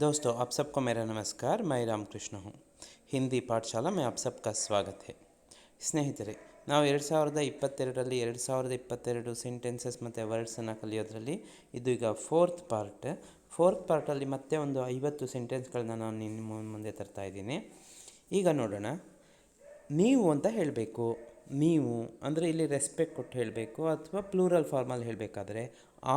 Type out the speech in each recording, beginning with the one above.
दोस्तों, आप सबको मेरा नमस्कार। मैं रामकृष्ण हूँ। ಹಿಂದಿ ಪಾಠಶಾಲಾ में आप सबका स्वागत है। ಸ್ನೇಹಿತರೆ, ನಾವು 2022ರಲ್ಲಿ 2022 ಸೆಂಟೆನ್ಸಸ್ ಮತ್ತು ವರ್ಡ್ಸನ್ನು ಕಲಿಯೋದ್ರಲ್ಲಿ ಇದು ಈಗ ಫೋರ್ತ್ ಪಾರ್ಟಲ್ಲಿ ಮತ್ತೆ ಒಂದು 50 ಸೆಂಟೆನ್ಸ್ಗಳನ್ನ ನಾನು ನಿಮ್ಮ ಮುಂದೆ ತರ್ತಾ ಇದ್ದೀನಿ. ಈಗ ನೋಡೋಣ. ನೀವು ಅಂತ ಹೇಳಬೇಕು. ನೀವು ಅಂದರೆ ಇಲ್ಲಿ ರೆಸ್ಪೆಕ್ಟ್ ಕೊಟ್ಟು ಹೇಳಬೇಕು, ಅಥವಾ ಪ್ಲೂರಲ್ ಫಾರ್ಮಲ್ಲಿ ಹೇಳಬೇಕಾದ್ರೆ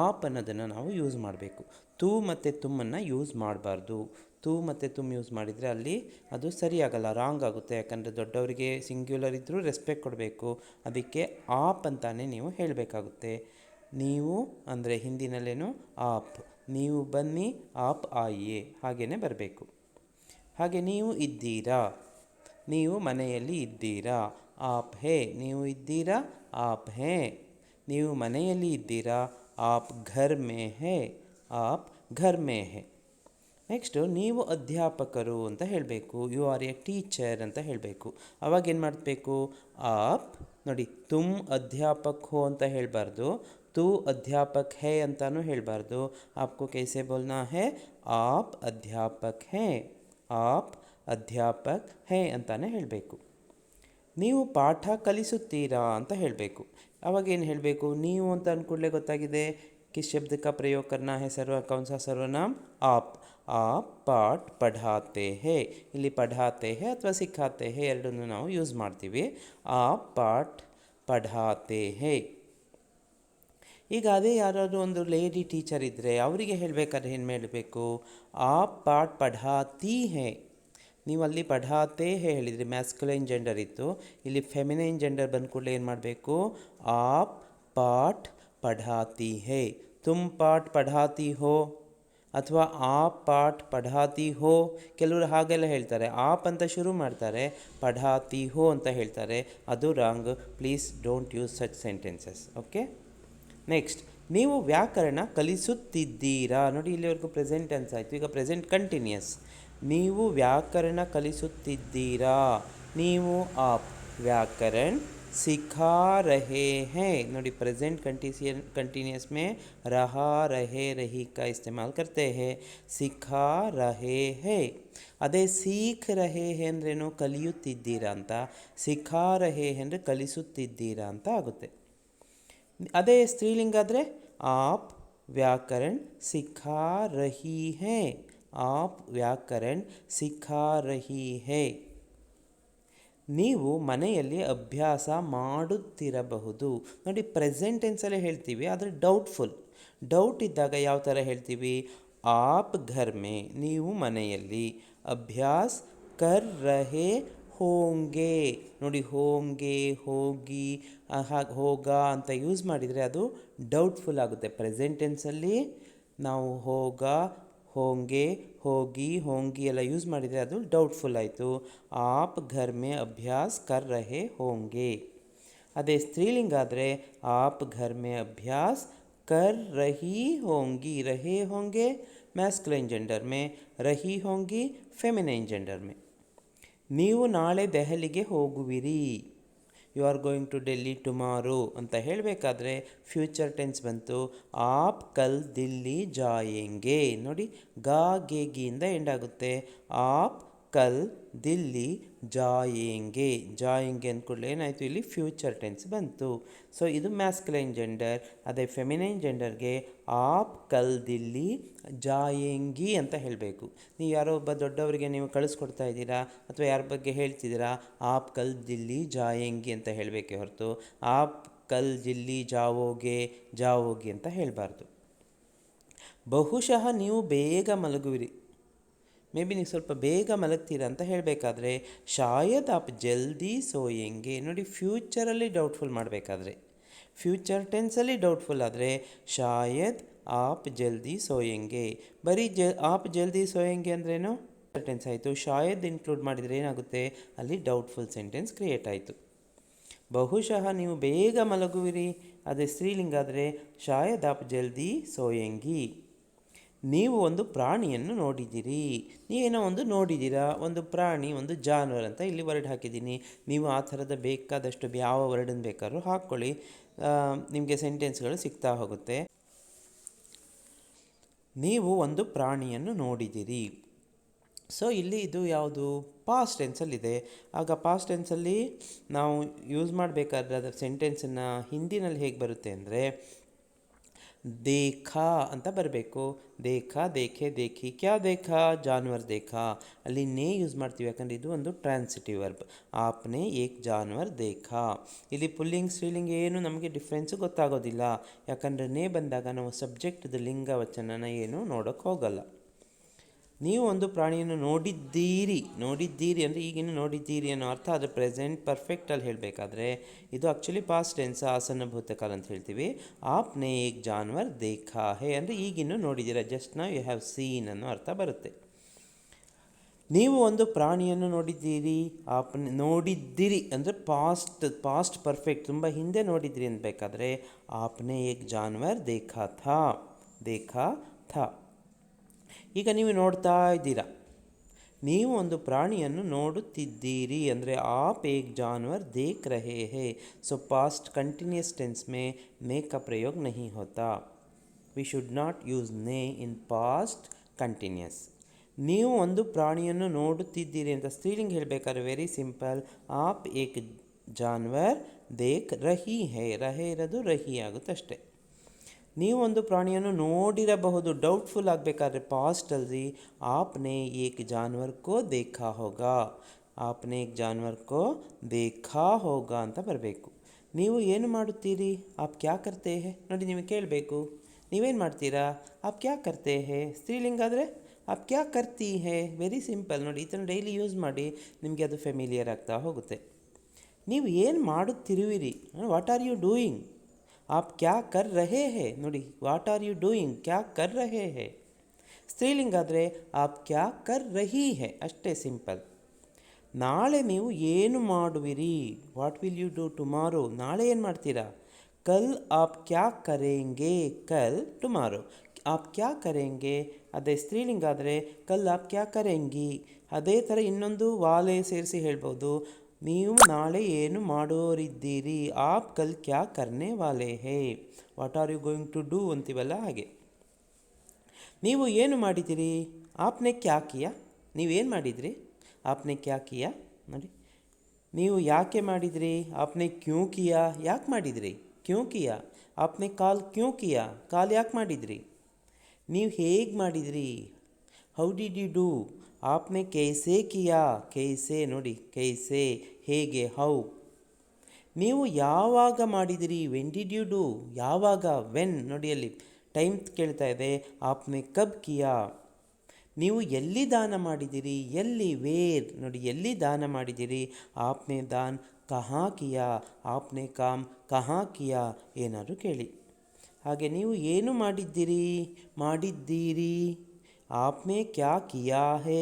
ಆಪ್ ಅನ್ನೋದನ್ನು ನಾವು ಯೂಸ್ ಮಾಡಬೇಕು. ತೂ ಮತ್ತು ತುಮ್ಮನ್ನು ಯೂಸ್ ಮಾಡಬಾರ್ದು. ತೂ ಮತ್ತು ತುಮ್ ಯೂಸ್ ಮಾಡಿದರೆ ಅಲ್ಲಿ ಅದು ಸರಿಯಾಗಲ್ಲ, ರಾಂಗ್ ಆಗುತ್ತೆ. ಯಾಕಂದರೆ ದೊಡ್ಡವರಿಗೆ ಸಿಂಗ್ಯುಲರ್ ಇದ್ದರೂ ರೆಸ್ಪೆಕ್ಟ್ ಕೊಡಬೇಕು. ಅದಕ್ಕೆ ಆಪ್ ಅಂತಾನೆ ನೀವು ಹೇಳಬೇಕಾಗುತ್ತೆ. ನೀವು ಅಂದರೆ ಹಿಂದಿನಲ್ಲೇನು ಆಪ್, ನೀವು ಬನ್ನಿ, ಆಪ್ ಆಯಿಯೇ, ಹಾಗೇ ಬರಬೇಕು. ಹಾಗೆ ನೀವು ಇದ್ದೀರಾ, ನೀವು ಮನೆಯಲ್ಲಿ ಇದ್ದೀರಾ, ಆಪ್ ಹೇ, ನೀವು ಇದ್ದೀರಾ, ಆಪ್ ಹೇ. ನೀವು ಮನೆಯಲ್ಲಿ ಇದ್ದೀರಾ, ಆಪ್ ಘರ್ ಮೇ ಹೇ, ಆಪ್ ಘರ್ ಮೇ ಹೇ. ನೆಕ್ಸ್ಟು ನೀವು ಅಧ್ಯಾಪಕರು ಅಂತ ಹೇಳಬೇಕು. ಯು ಆರ್ ಎ ಟೀಚರ್ ಅಂತ ಹೇಳಬೇಕು. ಅವಾಗ ಏನು ಮಾಡಬೇಕು, ಆಪ್ ನೋಡಿ, ತುಮ್ ಅಧ್ಯಾಪಕ್ ಹೋ ಅಂತ ಹೇಳಬಾರ್ದು, ತೂ ಅಧ್ಯಾಪಕ್ ಹೇ ಅಂತಲೂ ಹೇಳಬಾರ್ದು. ಆಪ್ಕೋ ಕೈಸೆ ಬೋಲ್ನಾ ಹೇ, ಆಪ್ ಅಧ್ಯಾಪಕ್ ಹೇ, ಆಪ್ ಅಧ್ಯಾಪಕ್ ಹೇ ಅಂತಾನೆ ಹೇಳಬೇಕು. ನೀವು ಪಾಠ ಕಲಿಸುತ್ತೀರಾ ಅಂತ ಹೇಳಬೇಕು. ಅವಾಗೇನು ಹೇಳಬೇಕು, ನೀವು ಅಂತ ಅಂದ್ಕೂಡಲೇ ಗೊತ್ತಾಗಿದೆ किस शब्द का प्रयोग करना है, कौन सा सर्वनाम, आप पाठ पढ़ाते हैं. ಇಲ್ಲಿ ಪಢಾತೆ ಹೇ ಅಥವಾ ಸಿಖಾತೆ ಹೇ ಎರಡನ್ನೂ ನಾವು ಯೂಸ್ ಮಾಡ್ತೀವಿ. ಆಪ್ ಪಾಠ ಪಢಾತೆ ಹೇ. ಈಗ ಅದೇ ಯಾರಾದರೂ ಒಂದು ಲೇಡಿ ಟೀಚರ್ ಇದ್ದರೆ ಅವರಿಗೆ ಹೇಳಬೇಕಾದ್ರೆ ಏನು ಹೇಳಬೇಕು, ಆಪ್ ಪಾಠ ಪಢಾತಿ ಹೇ. ನೀವು ಅಲ್ಲಿ ಪಢಾತೆ ಹೇ ಹೇಳಿದರೆ ಮ್ಯಾಸ್ಕ್ಯುಲೈನ್ ಜೆಂಡರ್ ಇತ್ತು. ಇಲ್ಲಿ ಫೆಮಿನೈನ್ ಜೆಂಡರ್ ಬಂದ ಕೂಡಲೇ ಏನು ಮಾಡಬೇಕು, ಆಪ್ ಪಾಠ ಪಢಾತಿ ಹೇ. ತುಮ್ ಪಾಠ ಪಢಾತಿ ಹೋ ಅಥವಾ ಆಪ್ ಪಾಠ ಪಢಾತಿ ಹೋ. ಕೆಲವರು ಹಾಗೆಲ್ಲ ಹೇಳ್ತಾರೆ, ಆಪ್ ಅಂತ ಶುರು ಮಾಡ್ತಾರೆ, ಪಢಾತಿ ಹೋ ಅಂತ ಹೇಳ್ತಾರೆ. ಅದು wrong. Please don't use such sentences. Okay. Next, ನೀವು ವ್ಯಾಕರಣ ಕಲಿಸುತ್ತಿದ್ದೀರಾ. ನೋಡಿ, ಇಲ್ಲಿವರೆಗೂ ಪ್ರೆಸೆಂಟ್ ಟೆನ್ಸ್ ಆಯಿತು. ಈಗ ಪ್ರೆಸೆಂಟ್ ಕಂಟಿನ್ಯೂಸ್. ನೀವು ವ್ಯಾಕರಣ ಕಲಿಸುತ್ತಿದ್ದೀರಾ, ನೀವು ಆಪ್ ವ್ಯಾಕರಣ सिखा रहे हैं. ನೋಡಿ, प्रेजेंट कंटिन्यूस में रहा, रहे, रही का इस्तेमाल करते हैं. सिखा रहे हैं. ಅದೇ ಸೀಖ್ ರಹೇ ಹೇ ಅಂದ್ರೇನು, ಕಲಿಯುತ್ತಿದ್ದೀರಾ ಅಂತ. ಸಿಖಾ ರಹೇ ಅಂದರೆ ಕಲಿಸುತ್ತಿದ್ದೀರಾ ಅಂತ ಆಗುತ್ತೆ. ಅದೇ ಸ್ತ್ರೀಲಿಂಗ ಆದರೆ ಆಪ್ ವ್ಯಾಕರಣ ಸಿಖಾ ರಹಿ ಹೇ, ಆಪ್ ವ್ಯಾಕರಣ ಸಿಖಾ ರಹಿ ಹೇ. ನೀವು ಮನೆಯಲ್ಲಿ ಅಭ್ಯಾಸ ಮಾಡುತ್ತಿರಬಹುದು. ನೋಡಿ, ಪ್ರೆಸೆಂಟ್ ಟೆನ್ಸಲ್ಲೇ ಹೇಳ್ತೀವಿ, ಆದರೆ ಡೌಟ್ಫುಲ್. ಡೌಟ್ ಇದ್ದಾಗ ಯಾವ ಥರ ಹೇಳ್ತೀವಿ, ಆಪ್ ಘರ್ ಮೇ, ನೀವು ಮನೆಯಲ್ಲಿ, ಅಭ್ಯಾಸ್ ಕರ್ ರಹೇ ಹೋಂಗೆ. ನೋಡಿ, ಹೋಂಗೆ, ಹೋಗಿ, ಹೋಗ ಅಂತ ಯೂಸ್ ಮಾಡಿದರೆ ಅದು ಡೌಟ್ಫುಲ್ ಆಗುತ್ತೆ. ಪ್ರೆಸೆಂಟ್ ಟೆನ್ಸಲ್ಲಿ ನಾವು ಹೋಗ, ಹೋಂಗೆ, ಹೋಗಿ, ಹೋಂಗಿ ಎಲ್ಲ ಯೂಸ್ ಮಾಡಿದರೆ ಅದು ಡೌಟ್ಫುಲ್ ಆಯಿತು. ಆಪ್ ಘರ್ ಮೇ ಅಭ್ಯಾಸ್ ಕರ್ ರಹೇ ಹೋಂಗೆ. ಅದೇ ಸ್ತ್ರೀಲಿಂಗ ಆದರೆ ಆಪ್ ಘರ್ ಮೇ ಅಭ್ಯಾಸ್ ಕರ್ ರಹಿ ಹೋಂಗಿ. ರಹೇ ಹೋಂಗೆ ಮ್ಯಾಸ್ಕ್ಯುಲೈನ್ ಜೆಂಡರ್ ಮೇ, ರಹಿ ಹೋಂಗಿ ಫೆಮಿನೈನ್ ಜೆಂಡರ್ ಮೇ. ನೀವು ನಾಳೆ ದೆಹಲಿಗೆ ಹೋಗುವಿರಿ. You are going to Delhi tomorrow ಅಂತ ಹೇಳಬೇಕಾದ್ರೆ ಫ್ಯೂಚರ್ ಟೆನ್ಸ್ ಬಂತು. ಆಪ್ ಕಲ್ ದಿಲ್ಲಿ ಜಾಯೆಂಗೆ. ನೋಡಿ, ಗಾ ಗೆಗಿಯಿಂದ ಎಂಡ್ ಆಗುತ್ತೆ. ಆಪ್ ಕಲ್ ದಿಲ್ಲಿ ಜಾಯೆಂಗೆ. ಜಾಯೆಂಗೆ ಅಂದ್ಕೊಳ್ಳಿ ಏನಾಯಿತು, ಇಲ್ಲಿ ಫ್ಯೂಚರ್ ಟೆನ್ಸ್ ಬಂತು. ಸೊ ಇದು ಮ್ಯಾಸ್ಕ್ಯುಲೈನ್ ಜೆಂಡರ್. ಅದೇ ಫೆಮಿನೈನ್ ಜೆಂಡರ್ಗೆ ಆಪ್ ಕಲ್ ದಿಲ್ಲಿ ಜಾಯೆಂಗಿ ಅಂತ ಹೇಳಬೇಕು. ನೀವು ಯಾರೋ ಒಬ್ಬ ದೊಡ್ಡವರಿಗೆ ನೀವು ಕಳಿಸ್ಕೊಡ್ತಾ ಇದ್ದೀರಾ ಅಥವಾ ಯಾರ ಬಗ್ಗೆ ಹೇಳ್ತಿದ್ದೀರಾ, ಆಪ್ ಕಲ್ ದಿಲ್ಲಿ ಜಾಯೆಂಗಿ ಅಂತ ಹೇಳಬೇಕೇ ಹೊರತು ಆಪ್ ಕಲ್ ದಿಲ್ಲಿ ಜಾವೋಗಿ ಅಂತ ಹೇಳಬಾರ್ದು. ಬಹುಶಃ ನೀವು ಬೇಗ ಮಲಗುವಿರಿ. ಮೇ ಬಿ ನೀವು ಸ್ವಲ್ಪ ಬೇಗ ಮಲಗ್ತೀರಾ ಅಂತ ಹೇಳಬೇಕಾದ್ರೆ ಶಾಯದ್ ಆಪ್ ಜಲ್ದಿ ಸೋಯೆಂಗೆ. ನೋಡಿ, ಫ್ಯೂಚರಲ್ಲಿ ಡೌಟ್ಫುಲ್ ಮಾಡಬೇಕಾದ್ರೆ, ಫ್ಯೂಚರ್ ಟೆನ್ಸಲ್ಲಿ ಡೌಟ್ಫುಲ್ ಆದರೆ ಶಾಯದ್ ಆಪ್ ಜಲ್ದಿ ಸೋಯೆಂಗೆ. ಬರೀ ಆಪ್ ಜಲ್ದಿ ಸೋಯೆಂಗೆ ಅಂದ್ರೇನು, ಟೆನ್ಸ್ ಆಯಿತು. ಶಾಯದ್ ಇನ್ಕ್ಲೂಡ್ ಮಾಡಿದರೆ ಏನಾಗುತ್ತೆ, ಅಲ್ಲಿ ಡೌಟ್ಫುಲ್ ಸೆಂಟೆನ್ಸ್ ಕ್ರಿಯೇಟ್ ಆಯಿತು. ಬಹುಶಃ ನೀವು ಬೇಗ ಮಲಗುವಿರಿ, ಅದೇ ಸ್ತ್ರೀಲಿಂಗ ಆದರೆ ಶಾಯದ್ ಆಪ್ ಜಲ್ದಿ ಸೋಯೆಂಗಿ. ನೀವು ಒಂದು ಪ್ರಾಣಿಯನ್ನು ನೋಡಿದ್ದೀರಿ. ನೀವೇನೋ ಒಂದು ನೋಡಿದ್ದೀರಾ, ಒಂದು ಪ್ರಾಣಿ, ಒಂದು ಜಾನುವಾರು ಅಂತ ಇಲ್ಲಿ ವರ್ಡ್ ಹಾಕಿದ್ದೀನಿ. ನೀವು ಆ ಥರದ ಬೇಕಾದಷ್ಟು ಯಾವ ವರ್ಡನ್ನು ಬೇಕಾದ್ರೂ ಹಾಕ್ಕೊಳ್ಳಿ, ನಿಮಗೆ ಸೆಂಟೆನ್ಸ್ಗಳು ಸಿಗ್ತಾ ಹೋಗುತ್ತೆ. ನೀವು ಒಂದು ಪ್ರಾಣಿಯನ್ನು ನೋಡಿದಿರಿ. ಸೊ ಇಲ್ಲಿ ಇದು ಯಾವುದು ಪಾಸ್ಟ್ ಟೆನ್ಸಲ್ಲಿದೆ. ಆಗ ಪಾಸ್ಟ್ ಟೆನ್ಸಲ್ಲಿ ನಾವು ಯೂಸ್ ಮಾಡಬೇಕಾದ್ರೆ ಅದರ ಸೆಂಟೆನ್ಸನ್ನು ಹಿಂದಿನಲ್ಲಿ ಹೇಗೆ ಬರುತ್ತೆ ಅಂದರೆ देखा ಅಂತ ಬರಬೇಕು. देखा देखे देखी क्या देखा जानवर देखा. ಅಲ್ಲಿ ನೇ ಯೂಸ್ ಮಾಡ್ತೀವಿ ಯಾಕಂದರೆ ಇದು ಒಂದು ಟ್ರಾನ್ಸಿಟಿವ್ ವರ್ಬ್. ಆಪ್ನೆ ಏಕ್ ಜಾನ್ವರ್ देखा. ಇಲ್ಲಿ ಪುಲ್ಲಿಂಗ್ ಸ್ತ್ರೀಲಿಂಗ್ ಏನು ನಮಗೆ ಡಿಫ್ರೆನ್ಸು ಗೊತ್ತಾಗೋದಿಲ್ಲ, ಯಾಕಂದರೆ ನೇ ಬಂದಾಗ ನಾವು ಸಬ್ಜೆಕ್ಟ್ದು ಲಿಂಗ ವಚನನ ಏನು ನೋಡೋಕ್ಕೆ ಹೋಗಲ್ಲ. ನೀವು ಒಂದು ಪ್ರಾಣಿಯನ್ನು ನೋಡಿದ್ದೀರಿ ಅಂದರೆ ಈಗಿನ ನೋಡಿದ್ದೀರಿ ಅನ್ನೋ ಅರ್ಥ. ಅದು ಪ್ರೆಸೆಂಟ್ ಪರ್ಫೆಕ್ಟಲ್ಲಿ ಹೇಳಬೇಕಾದ್ರೆ ಇದು ಆ್ಯಕ್ಚುಲಿ ಪಾಸ್ಟ್ ಟೆನ್ಸ್, ಆಸನ್ನ ಭೂತಕಾಲ ಅಂತ ಹೇಳ್ತೀವಿ. ಆಪ್ನೆ ಏಕ್ ಜಾನ್ವರ್ ದೇಖಾ ಹೇ ಅಂದರೆ ಈಗಿನ್ನು ನೋಡಿದ್ದೀರಾ, just now you have seen ಅನ್ನೋ ಅರ್ಥ ಬರುತ್ತೆ. ನೀವು ಒಂದು ಪ್ರಾಣಿಯನ್ನು ನೋಡಿದ್ದೀರಿ ಅಂದರೆ ಪಾಸ್ಟ್ ಪರ್ಫೆಕ್ಟ್, ತುಂಬ ಹಿಂದೆ ನೋಡಿದ್ರಿ ಅನ್ಬೇಕಾದ್ರೆ ಆಪ್ನೆ ಏಕ್ ಜಾನ್ವರ್ ದೇಖಾ ಥಾ. ಈಗ ನೀವು ನೋಡ್ತಾ ಇದ್ದೀರಾ, ನೀವು ಒಂದು ಪ್ರಾಣಿಯನ್ನು ನೋಡುತ್ತಿದ್ದೀರಿ ಅಂದರೆ आप एक जानवर देख रहे हैं. सो पास्ट कंटिन्यूस टेंस में ने का प्रयोग नहीं होता. वी शुड नॉट यूज़ ने इन पास्ट कंटिन्यूस. ನೀವು ಒಂದು ಪ್ರಾಣಿಯನ್ನು ನೋಡುತ್ತಿದ್ದೀರಿ ಅಂತ ಸ್ತ್ರೀಲಿಂಗ್ ಹೇಳಬೇಕಾದ್ರೆ ವೆರಿ ಸಿಂಪಲ್, ಆಪ್ ಏಕ್ ಜಾನ್ವರ್ ದೇಖ್ ರಹಿ ಹೇ. ರಹೇ ಇರೋದು ರಹಿ ಆಗುತ್ತೆ ಅಷ್ಟೆ. ನೀವು ಒಂದು ಪ್ರಾಣಿಯನ್ನು ನೋಡಿರಬಹುದು, ಡೌಟ್ಫುಲ್ ಆಗಬೇಕಾದ್ರೆ ಪಾಸ್ಟಲ್ಲಿ ಆಪ್ನೆ ಏಕ್ ಜಾನ್ವರ್ ಕೋ ದೇಖಾ ಹೋಗಾ. ಆಪ್ನೆ ಏಕ್ ಜಾನ್ವರ್ ಕೋ ದೇಖಾ ಹೋಗಾ ಅಂತ ಬರಬೇಕು. ನೀವು ಏನು ಮಾಡುತ್ತೀರಿ, ಆಪ್ ಕ್ಯಾ ಕರ್ತೆ ಹೇ. ನೋಡಿ ನೀವು ಕೇಳಬೇಕು, ನೀವೇನು ಮಾಡ್ತೀರಾ, ಆಪ್ ಕ್ಯಾ ಕರ್ತೆ ಹೇ. ಸ್ತ್ರೀಲಿಂಗ್ ಆದರೆ ಆಪ್ ಕ್ಯಾ ಕರ್ತಿ ಹೇ. Very simple. ನೋಡಿ ಈ ಥರ ಡೈಲಿ ಯೂಸ್ ಮಾಡಿ, ನಿಮಗೆ ಅದು ಫೆಮಿಲಿಯರ್ ಆಗ್ತಾ ಹೋಗುತ್ತೆ. ನೀವು ಏನು ಮಾಡುತ್ತಿರುವಿರಿ, ವಾಟ್ ಆರ್ ಯು ಡೂಯಿಂಗ್. आप क्या कर रहे हैं. ನೋಡಿ ವಾಟ್ ಆರ್ ಯು ಡೂಯಿಂಗ್, ಕ್ಯಾ ಕರ್ ರಹೇ ಹೇ. ಸ್ತ್ರೀಲಿಂಗ್ ಆದರೆ ಆಪ್ ಕ್ಯಾ ಕರ್ ರಹಿ ಹೇ, ಅಷ್ಟೇ ಸಿಂಪಲ್. ನಾಳೆ ನೀವು ಏನು ಮಾಡುವಿರಿ, what will you do tomorrow. ನಾಳೆ ಏನು ಮಾಡ್ತೀರಾ. ಕಲ್ ಆಪ್ ಕ್ಯಾ ಕರೆಂಗೆ, ಕಲ್ ಟುಮಾರೋ. ಆಪ್ ಕ್ಯಾ ಕರೆಂಗೆ ಅದೇ ಸ್ತ್ರೀಲಿಂಗ್ ಆದರೆ ಕಲ್ ಆಪ್ ಕ್ಯಾ ಕರೆಂಗಿ. ಅದೇ ಥರ ಇನ್ನೊಂದು ವಾಲೆ ಸೇರಿಸಿ ಹೇಳ್ಬೋದು, ನೀವು ನಾಳೆ ಏನು ಮಾಡೋರಿದ್ದೀರಿ. ಆಪ್ ಕಲ್ ಕ್ಯಾ ಕರ್ನೆ ವಾಲೆ ಹೇ. What are you going to do ಅಂತೀವಲ್ಲ ಹಾಗೆ. ನೀವು ಏನು ಮಾಡಿದಿರಿ, ಆಪ್ನೆ ಕ್ಯಾ ಕಿಯಾ. ನೀವೇನು ಮಾಡಿದಿರಿ, ಆಪ್ನೆ ಕ್ಯಾ ಕಿಯಾ. ನೋಡಿ ನೀವು ಯಾಕೆ ಮಾಡಿದಿರಿ, ಆಪ್ನೆ ಕ್ಯೂ ಕಿಯಾ. ಯಾಕೆ ಮಾಡಿದಿರಿ, ಕ್ಯೂ ಕಿಯಾ. ಆಪ್ನೆ ಕಾಲ್ ಕ್ಯೂ ಕಿಯಾ, ಕಾಲ್ ಯಾಕೆ ಮಾಡಿದಿರಿ. ನೀವು ಹೇಗೆ ಮಾಡಿದಿರಿ, ಹೌ ಡಿಡ್ ಯು ಡೂ. ಆಪ್ನೆ ಕೈಸೆ ಕಿಯಾ. ಕೈಸೆ ನೋಡಿ ಕೈಸೆ ಹೇಗೆ, ಹೌ. ನೀವು ಯಾವಾಗ ಮಾಡಿದಿರಿ, ವೆನ್ ಡಿಡ್ ಯು ಡೂ. ಯಾವಾಗ, ವೆನ್. ನೋಡಿ ಅಲ್ಲಿ ಟೈಮ್ ಕೇಳ್ತಾ ಇದೆ, ಆಪ್ನೆ ಕಬ್ ಕಿಯಾ. ನೀವು ಎಲ್ಲಿ ದಾನ ಮಾಡಿದಿರಿ, ಎಲ್ಲಿ, ವೇರ್. ನೋಡಿ ಎಲ್ಲಿ ದಾನ ಮಾಡಿದಿರಿ, ಆಪ್ನೆ ದಾನ್ ಕಹಾ ಕಿಯಾ. ಆಪ್ನೆ ಕಾಮ್ ಕಹಾ ಕಿಯಾ. ಏನಾದರೂ ಕೇಳಿ. ಹಾಗೆ ನೀವು ಏನು ಮಾಡಿದ್ದೀರಿ, ಆಪ್ನೆ ಕ್ಯಾ ಕಿಯಾ ಹೇ.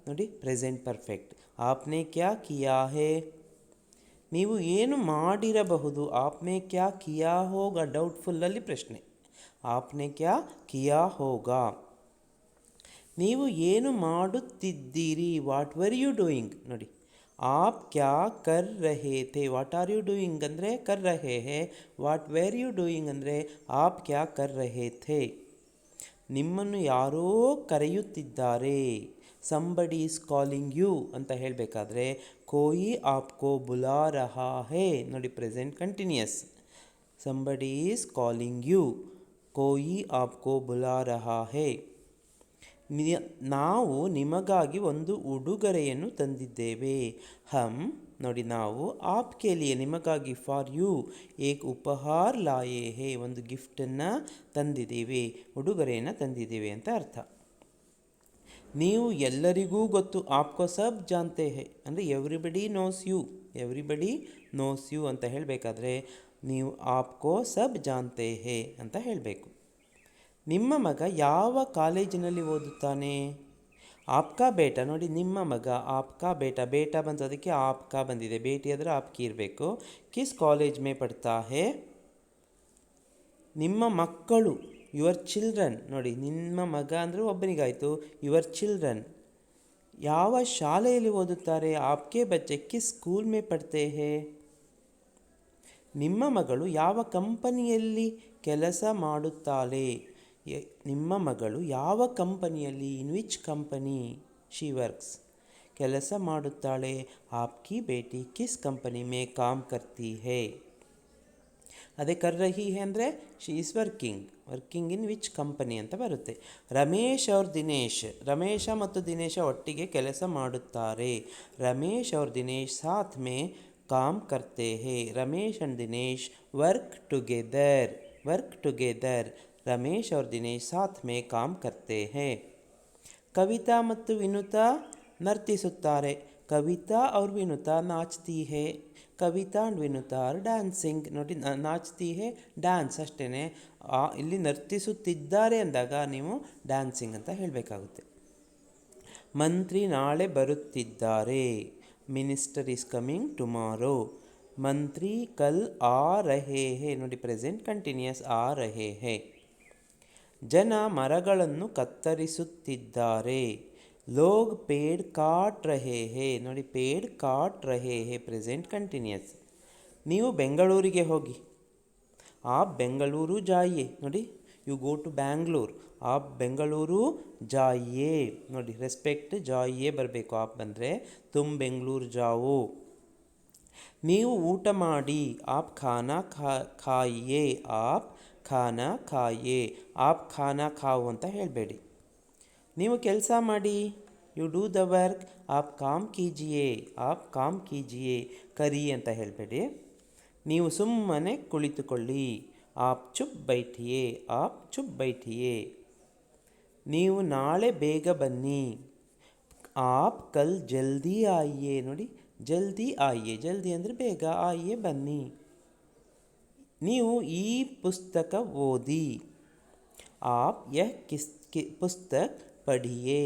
ನೋಡಿ ಪ್ರೆಸೆಂಟ್ ಪರ್ಫೆಕ್ಟ್, ಆಪ್ನೆ ಕ್ಯಾ ಕಿಯಾ ಹೇ. ನೀವು ಏನು ಮಾಡಿರಬಹುದು, ಆಪ್ನೆ ಕ್ಯಾ ಕಿಯಾ ಹೋಗಾ. ಡೌಟ್ಫುಲ್ಲಲ್ಲಿ ಪ್ರಶ್ನೆ, ಆಪ್ನೆ ಕ್ಯಾ ಕಿಯಾ ಹೋಗಾ. ನೀವು ಏನು ಮಾಡುತ್ತಿದ್ದೀರಿ, ವಾಟ್ ವರ್ ಯು ಡೂಯಿಂಗ್. ನೋಡಿ ಆಪ್ ಕ್ಯಾ ಕರ್ ರಹೇ ಥೇ. ವಾಟ್ ಆರ್ ಯು ಡೂಯಿಂಗ್ ಅಂದರೆ ಕರ್ ರಹೇ ಹೇ. ವಾಟ್ ವೇರ್ ಯು ಡೂಯಿಂಗ್ ಅಂದರೆ ಆಪ್ ಕ್ಯಾ ಕರ್ ರಹೇ ಥೇ. ನಿಮ್ಮನ್ನು ಯಾರೋ ಕರೆಯುತ್ತಿದ್ದಾರೆ, ಸಂಬಡಿ ಈಸ್ ಕಾಲಿಂಗ್ ಯು ಅಂತ ಹೇಳಬೇಕಾದ್ರೆ ಕೋಯಿ ಆಪ್ಕೋ ಬುಲಾ ರಹಾ ಹೇ. ನೋಡಿ present continuous, somebody is calling you, ಕೋಯಿ ಆಪ್ಕೋ ಬುಲಾ ರಹಾ ಹೇ. ನಾವು ನಿಮಗಾಗಿ ಒಂದು ಉಡುಗೊರೆಯನ್ನು ತಂದಿದ್ದೇವೆ. ಹಮ್ ನೋಡಿ ನಾವು ಆಪ್ಕೆ ಲಿಯೆ ನಿಮಗಾಗಿ, ಫಾರ್ ಯು ಏಕ್ ಉಪಹಾರ್ ಲಾಯೇ ಹೇ. ಒಂದು ಗಿಫ್ಟನ್ನು ತಂದಿದ್ದೀವಿ, ಉಡುಗೊರೆಯನ್ನು ತಂದಿದ್ದೀವಿ ಅಂತ ಅರ್ಥ. ನೀವು ಎಲ್ಲರಿಗೂ ಗೊತ್ತು, ಆಪ್ಕೋ ಸಬ್ ಜಾನ್ತೆ ಹೇ ಅಂದರೆ everybody knows you. Everybody knows you ಅಂತ ಹೇಳಬೇಕಾದ್ರೆ ನೀವು ಆಪ್ಕೋ ಸಬ್ ಜಾನ್ತೆ ಹೇ ಅಂತ ಹೇಳಬೇಕು. ನಿಮ್ಮ ಮಗ ಯಾವ ಕಾಲೇಜಿನಲ್ಲಿ ಓದುತ್ತಾನೆ, ಆಪ್ಕಾ ಬೇಟ. ನೋಡಿ ನಿಮ್ಮ ಮಗ, ಆಪ್ಕಾ ಬೇಟ. ಬೇಟ ಬಂತು ಅದಕ್ಕೆ ಆಪ್ಕಾ ಬಂದಿದೆ, ಬೇಟಿ ಆದರೆ ಆಪ್ಕಿ ಇರಬೇಕು. ಕಿಸ್ ಕಾಲೇಜ್ ಮೇ ಪಡ್ತಾ ಹೇ. ನಿಮ್ಮ ಮಕ್ಕಳು, ಯುವರ್ ಚಿಲ್ಡ್ರನ್. ನೋಡಿ ನಿಮ್ಮ ಮಗ ಅಂದರೆ ಒಬ್ಬನಿಗಾಯಿತು, ಯುವರ್ ಚಿಲ್ಡ್ರನ್ ಯಾವ ಶಾಲೆಯಲ್ಲಿ ಓದುತ್ತಾರೆ, ಆಪ್ಕೆ ಬಚ್ಚೆ ಕಿಸ್ ಸ್ಕೂಲ್ ಮೇ ಪಡ್ತೆ ಹೇ. ನಿಮ್ಮ ಮಗಳು ಯಾವ ಕಂಪನಿಯಲ್ಲಿ ಕೆಲಸ ಮಾಡುತ್ತಾಳೆ, ನಿಮ್ಮ ಮಗಳು ಯಾವ ಕಂಪನಿಯಲ್ಲಿ, in which company she works, ಕೆಲಸ ಮಾಡುತ್ತಾಳೆ. ಆಪ್ಕಿ ಬೇಟಿ ಕಿಸ್ ಕಂಪನಿ ಮೇ ಕಾಮ್ ಕರ್ತಿ ಹೇ. ಅದೇ ಕರ್ ರಹಿ ಹೇ ಅಂದರೆ she is working in which company ಅಂತ ಬರುತ್ತೆ. ರಮೇಶ್ ಅವ್ರ ದಿನೇಶ್, ರಮೇಶ ಮತ್ತು ದಿನೇಶ ಒಟ್ಟಿಗೆ ಕೆಲಸ ಮಾಡುತ್ತಾರೆ. ರಮೇಶ್ ಅವ್ರ ದಿನೇಶ್ ಸಾಥ್ ಮೇ ಕಾಮ್ ಕರ್ತೆ ಹೇ. Ramesh and Dinesh work together. Ramesh ಅವ್ರ ದಿನೇಶ್ ಸಾಥ್ ಮೇ ಕಾಮ್ ಕರ್ತೆ ಹೇ. ಕವಿತಾ ಮತ್ತು ವಿನುತಾ ನರ್ತಿಸುತ್ತಾರೆ. ಕವಿತಾ ಅವ್ರ ವಿನುತಾ ನಾಚ್ತಿ ಹೇ. Kavitha and Vinutha are dancing. ನೋಡಿ, ನಾಚ್ತಿ ಹೇ ಡ್ಯಾನ್ಸ್ ಅಷ್ಟೇ. ಇಲ್ಲಿ ನರ್ತಿಸುತ್ತಿದ್ದಾರೆ ಅಂದಾಗ ನೀವು ಡ್ಯಾನ್ಸಿಂಗ್ ಅಂತ ಹೇಳಬೇಕಾಗುತ್ತೆ. ಮಂತ್ರಿ ನಾಳೆ ಬರುತ್ತಿದ್ದಾರೆ. Minister is coming tomorrow. ಮಂತ್ರಿ ಕಲ್ ಆ ರಹೇ ಹೇ. ನೋಡಿ, ಪ್ರೆಸೆಂಟ್ ಕಂಟಿನ್ಯೂಸ್ ಆ ರಹೇ ಹೇ. ಜನ ಮರಗಳನ್ನು ಕತ್ತರಿಸುತ್ತಿದ್ದಾರೆ. ಲೋಗ್ ಪೇಡ್ ಕಾಟ್ ರಹೇ ಹೇ. ನೋಡಿ, ಪೇಡ್ ಕಾಟ್ ರಹೇ ಹೇ ಪ್ರೆಸೆಂಟ್ ಕಂಟಿನ್ಯೂಸ್. ನೀವು ಬೆಂಗಳೂರಿಗೆ ಹೋಗಿ. ಆಪ್ ಬೆಂಗಳೂರು ಜಾಯಿಯೇ. ನೋಡಿ, ಯು ಗೋ ಟು ಬ್ಯಾಂಗ್ಳೂರ್. ಆಪ್ ಬೆಂಗಳೂರು ಜಾಯಿಯೇ. ನೋಡಿ, ರೆಸ್ಪೆಕ್ಟ್ ಜಾಯಿಯೇ ಬರಬೇಕು. ಆಪ್ ಬಂದರೆ ತುಮ್ ಬೆಂಗಳೂರು ಜಾವೋ. ನೀವು ಊಟ ಮಾಡಿ. ಆಪ್ ಖಾನಾ ಖಾಯಿಯೇ. ಆಪ್ ಖಾನಾ ಖಾಯಿಯೇ. ಆಪ್ ಖಾನಾ ಖಾವು ಅಂತ ಹೇಳಬೇಡಿ. ನೀವು ಕೆಲಸ ಮಾಡಿ. You do the work. ಆಪ್ ಕಾಮ್ ಕೀಜಿಯೇ. ಆಪ್ ಕಾಮ್ ಕೀಜಿಯೇ. ಕರಿ ಅಂತ ಹೇಳಬೇಡಿ. ನೀವು ಸುಮ್ಮನೆ ಕುಳಿತುಕೊಳ್ಳಿ. ಆಪ್ ಚುಪ್ ಬೈಠಿಯೇ. ಆಪ್ ಚುಪ್ ಬೈಠಿಯೇ. ನೀವು ನಾಳೆ ಬೇಗ ಬನ್ನಿ. ಆಪ್ ಕಲ್ ಜಲ್ದಿ ಆಯಿಯೇ. ನೋಡಿ, ಜಲ್ದಿ ಆಯಿಯೇ. ಜಲ್ದಿ ಅಂದರೆ ಬೇಗ, ಆಯಿಯೇ ಬನ್ನಿ. ನೀವು ಈ ಪುಸ್ತಕ ಓದಿ. ಆಪ್ ಯಹ ಪುಸ್ತಕ ಪಢಿಯೇ.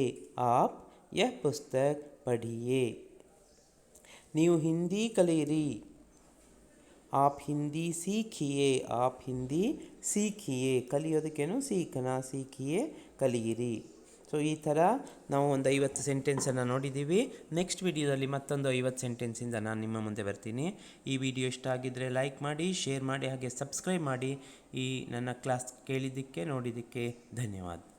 ಆಪ್ ಯಹ ಪುಸ್ತಕ ಪಢಿಯೇ. ನೀವು ಹಿಂದಿ ಕಲಿಯಿರಿ. ಆಪ್ ಹಿಂದಿ ಸೀಖಿಯೇ. ಆಪ್ ಹಿಂದಿ ಸೀಖಿಯೇ. ಕಲಿಯೋದಕ್ಕೇನು ಸೀಖನಾ, ಸೀಖಿಯೇ ಕಲಿಯಿರಿ. ಸೊ ಈ ಥರ ನಾವು ಒಂದು 50 ಸೆಂಟೆನ್ಸನ್ನು ನೋಡಿದ್ದೀವಿ. ನೆಕ್ಸ್ಟ್ ವಿಡಿಯೋದಲ್ಲಿ ಮತ್ತೊಂದು 50 ಸೆಂಟೆನ್ಸಿಂದ ನಾನು ನಿಮ್ಮ ಮುಂದೆ ಬರ್ತೀನಿ. ಈ ವಿಡಿಯೋ ಇಷ್ಟ ಆಗಿದ್ದರೆ ಲೈಕ್ ಮಾಡಿ, ಶೇರ್ ಮಾಡಿ, ಹಾಗೆ ಸಬ್ಸ್ಕ್ರೈಬ್ ಮಾಡಿ. ಈ ನನ್ನ ಕ್ಲಾಸ್ ಕೇಳಿದ್ದಕ್ಕೆ, ನೋಡಿದ್ದಕ್ಕೆ ಧನ್ಯವಾದ.